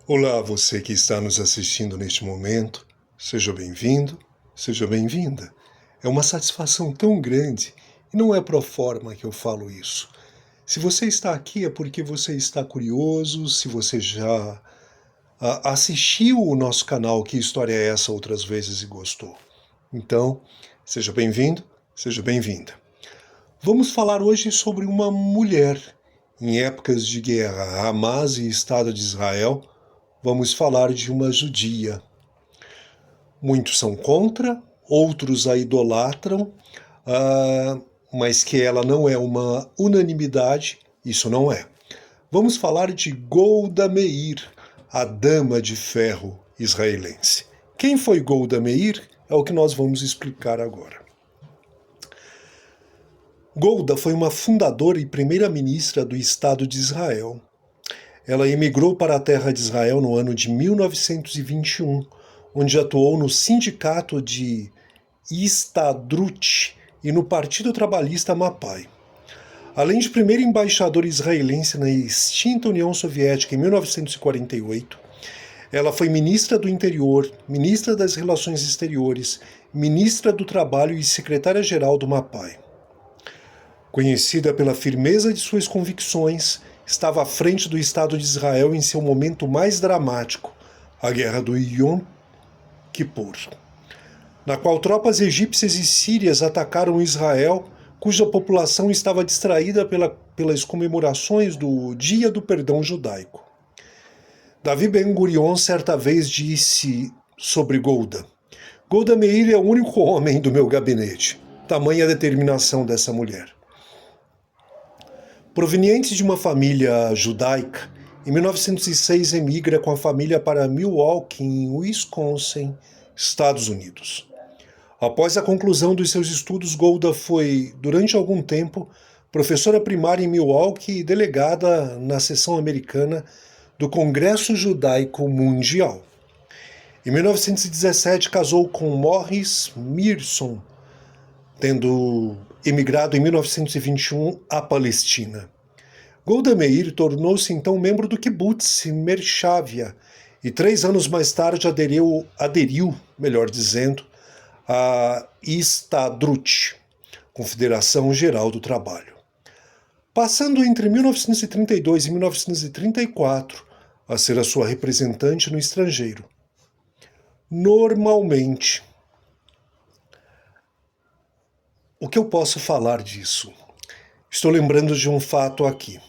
Olá, você que está nos assistindo neste momento. Seja bem-vindo, seja bem-vinda. É uma satisfação tão grande e não é pro forma que eu falo isso. Se você está aqui é porque você está curioso, se você já assistiu o nosso canal Que História é Essa outras vezes e gostou. Então, seja bem-vindo, seja bem-vinda. Vamos falar hoje sobre uma mulher. Em épocas de guerra, Hamas e Estado de Israel, vamos falar de uma judia. Muitos são contra, outros a idolatram, mas que ela não é uma unanimidade, isso não é. Vamos falar de Golda Meir, a Dama de Ferro israelense. Quem foi Golda Meir é o que nós vamos explicar agora. Golda foi uma fundadora e primeira-ministra do Estado de Israel. Ela emigrou para a terra de Israel no ano de 1921, onde atuou no sindicato de Histadrut e no Partido Trabalhista Mapai. Além de primeira embaixadora israelense na extinta União Soviética em 1948, ela foi ministra do Interior, ministra das Relações Exteriores, ministra do Trabalho e secretária-geral do Mapai. Conhecida pela firmeza de suas convicções, estava à frente do Estado de Israel em seu momento mais dramático, a Guerra do Yom Kippur, na qual tropas egípcias e sírias atacaram Israel, cuja população estava distraída pelas comemorações do Dia do Perdão Judaico. Davi Ben-Gurion certa vez disse sobre Golda: Golda Meir é o único homem do meu gabinete. Tamanha a determinação dessa mulher. Proveniente de uma família judaica, em 1906 emigra com a família para Milwaukee, em Wisconsin, Estados Unidos. Após a conclusão dos seus estudos, Golda foi, durante algum tempo, professora primária em Milwaukee e delegada na seção americana do Congresso Judaico Mundial. Em 1917, casou com Morris Mierson, tendo emigrado em 1921 à Palestina. Golda Meir tornou-se então membro do kibbutz Mershavia e 3 anos mais tarde aderiu, à Histadrut, Confederação Geral do Trabalho. Passando entre 1932 e 1934 a ser a sua representante no estrangeiro. Normalmente, o que eu posso falar disso? Estou lembrando de um fato aqui.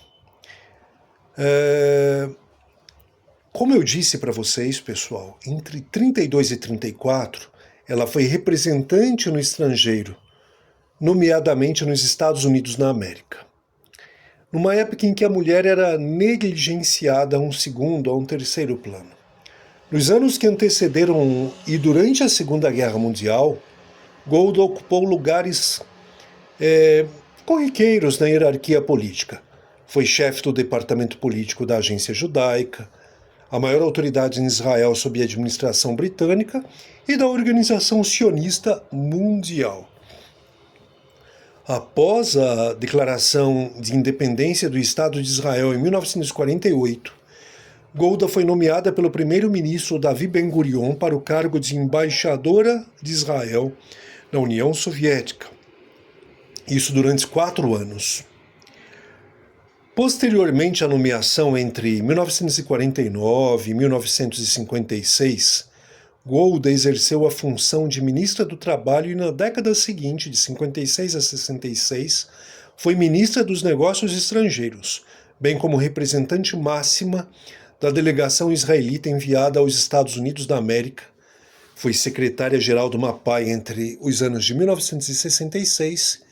Como eu disse para vocês, pessoal, entre 32 e 34, ela foi representante no estrangeiro, nomeadamente nos Estados Unidos da América. Numa época em que a mulher era negligenciada a um segundo, a um terceiro plano. Nos anos que antecederam e durante a Segunda Guerra Mundial, Golda ocupou lugares corriqueiros na hierarquia política. Foi chefe do departamento político da Agência Judaica, a maior autoridade em Israel sob a administração britânica, e da Organização Sionista Mundial. Após a declaração de independência do Estado de Israel em 1948, Golda foi nomeada pelo primeiro-ministro Davi Ben-Gurion para o cargo de embaixadora de Israel na União Soviética. Isso durante 4 anos. Posteriormente à nomeação entre 1949 e 1956, Golda exerceu a função de ministra do Trabalho e na década seguinte, de 56 a 66, foi ministra dos Negócios Estrangeiros, bem como representante máxima da delegação israelita enviada aos Estados Unidos da América. Foi secretária-geral do Mapai entre os anos de 1966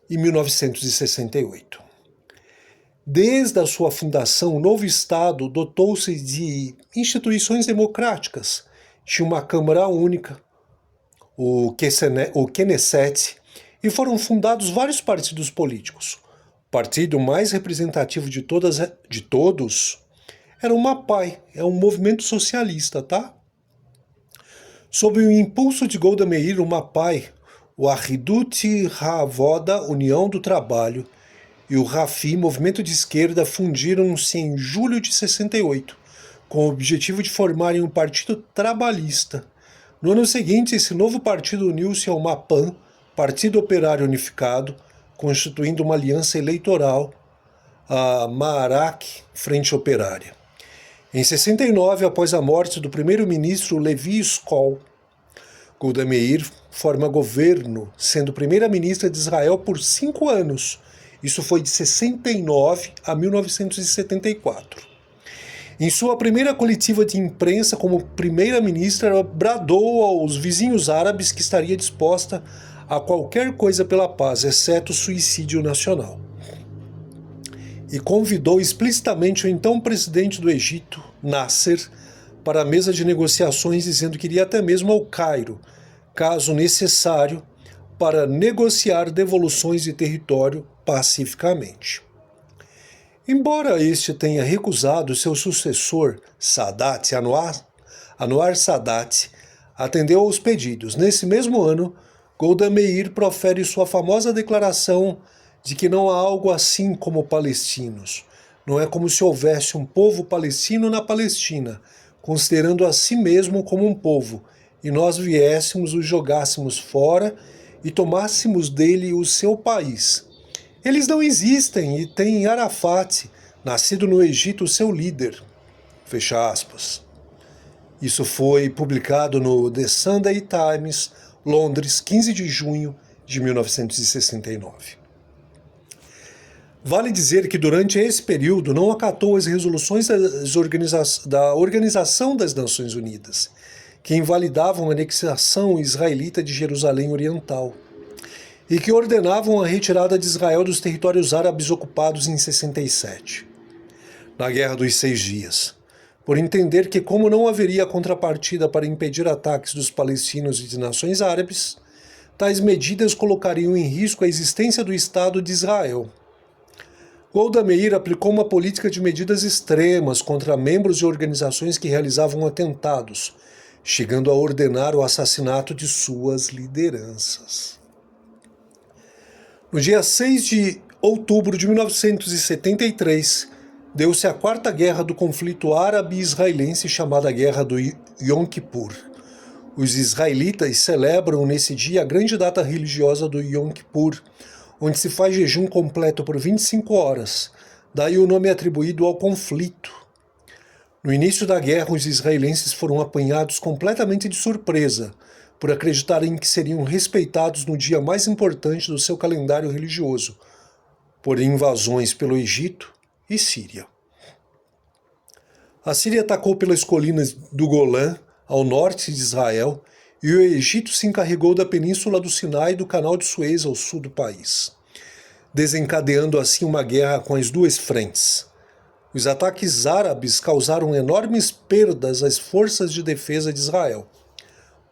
e 1968. Desde a sua fundação, o novo Estado dotou-se de instituições democráticas. Tinha uma Câmara Única, o Knesset, e foram fundados vários partidos políticos. O partido mais representativo de todos era o Mapai, é um movimento socialista, tá? Sob o impulso de Golda Meir, o Mapai, o Ahidut HaAvoda, União do Trabalho, e o Rafi, movimento de esquerda, fundiram-se em julho de 68, com o objetivo de formarem um partido trabalhista. No ano seguinte, esse novo partido uniu-se ao MAPAN, Partido Operário Unificado, constituindo uma aliança eleitoral, a Maarak, Frente Operária. Em 69, após a morte do primeiro-ministro Levi Eshkol, Golda Meir forma governo, sendo primeira-ministra de Israel por 5 anos. Isso foi de 69 a 1974. Em sua primeira coletiva de imprensa como primeira-ministra, ela bradou aos vizinhos árabes que estaria disposta a qualquer coisa pela paz, exceto o suicídio nacional. E convidou explicitamente o então presidente do Egito, Nasser, para a mesa de negociações, dizendo que iria até mesmo ao Cairo, caso necessário, para negociar devoluções de território pacificamente. Embora este tenha recusado, seu sucessor, Sadat, Anwar Sadat, atendeu aos pedidos. Nesse mesmo ano, Golda Meir profere sua famosa declaração de que não há algo assim como palestinos. Não é como se houvesse um povo palestino na Palestina, considerando a si mesmo como um povo, e nós viéssemos, o jogássemos fora e tomássemos dele o seu país. Eles não existem e tem Arafat, nascido no Egito, seu líder. Fecha aspas. Isso foi publicado no The Sunday Times, Londres, 15 de junho de 1969. Vale dizer que durante esse período não acatou as resoluções da Organização das Nações Unidas, que invalidavam a anexação israelita de Jerusalém Oriental e que ordenavam a retirada de Israel dos territórios árabes ocupados em 67, na Guerra dos 6 Dias, por entender que, como não haveria contrapartida para impedir ataques dos palestinos e de nações árabes, tais medidas colocariam em risco a existência do Estado de Israel. Golda Meir aplicou uma política de medidas extremas contra membros de organizações que realizavam atentados, chegando a ordenar o assassinato de suas lideranças. No dia 6 de outubro de 1973, deu-se a quarta guerra do conflito árabe-israelense, chamada Guerra do Yom Kippur. Os israelitas celebram nesse dia a grande data religiosa do Yom Kippur, onde se faz jejum completo por 25 horas, daí o nome atribuído ao conflito. No início da guerra, os israelenses foram apanhados completamente de surpresa, por acreditarem que seriam respeitados no dia mais importante do seu calendário religioso, por invasões pelo Egito e Síria. A Síria atacou pelas colinas do Golã, ao norte de Israel, e o Egito se encarregou da península do Sinai e do canal de Suez ao sul do país, desencadeando assim uma guerra com as duas frentes. Os ataques árabes causaram enormes perdas às forças de defesa de Israel.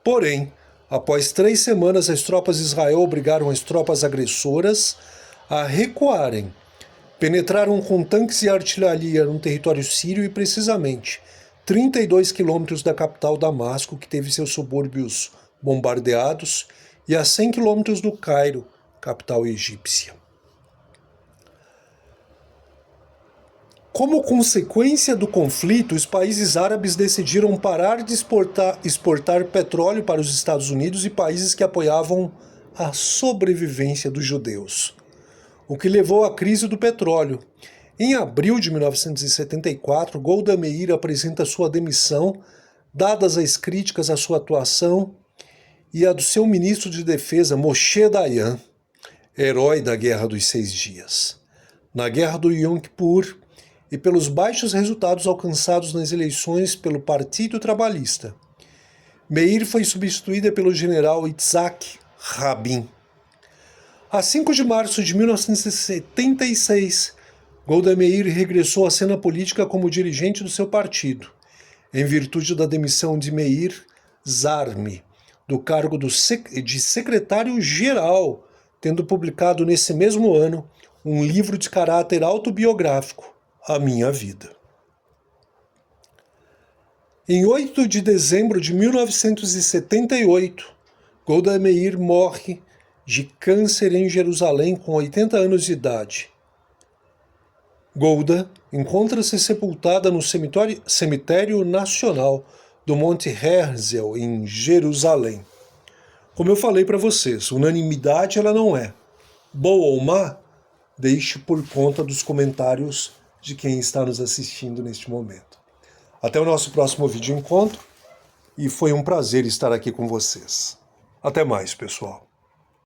Porém, após 3 semanas, as tropas de Israel obrigaram as tropas agressoras a recuarem. Penetraram com tanques e artilharia no território sírio e, precisamente, 32 quilômetros da capital Damasco, que teve seus subúrbios bombardeados, e a 100 quilômetros do Cairo, capital egípcia. Como consequência do conflito, os países árabes decidiram parar de exportar petróleo para os Estados Unidos e países que apoiavam a sobrevivência dos judeus, o que levou à crise do petróleo. Em abril de 1974, Golda Meir apresenta sua demissão, dadas as críticas à sua atuação e a do seu ministro de defesa, Moshe Dayan, herói da Guerra dos 6 Dias. Na Guerra do Yom Kippur, e pelos baixos resultados alcançados nas eleições pelo Partido Trabalhista, Meir foi substituída pelo general Itzhak Rabin. A 5 de março de 1976, Golda Meir regressou à cena política como dirigente do seu partido, em virtude da demissão de Meir Zarmi, do cargo de secretário-geral, tendo publicado nesse mesmo ano um livro de caráter autobiográfico, A Minha Vida. Em 8 de dezembro de 1978, Golda Meir morre de câncer em Jerusalém com 80 anos de idade. Golda encontra-se sepultada no Cemitério Nacional do Monte Herzl, em Jerusalém. Como eu falei para vocês, unanimidade ela não é. Boa ou má, deixe por conta dos comentários de quem está nos assistindo neste momento. Até o nosso próximo vídeo encontro e foi um prazer estar aqui com vocês. Até mais, pessoal.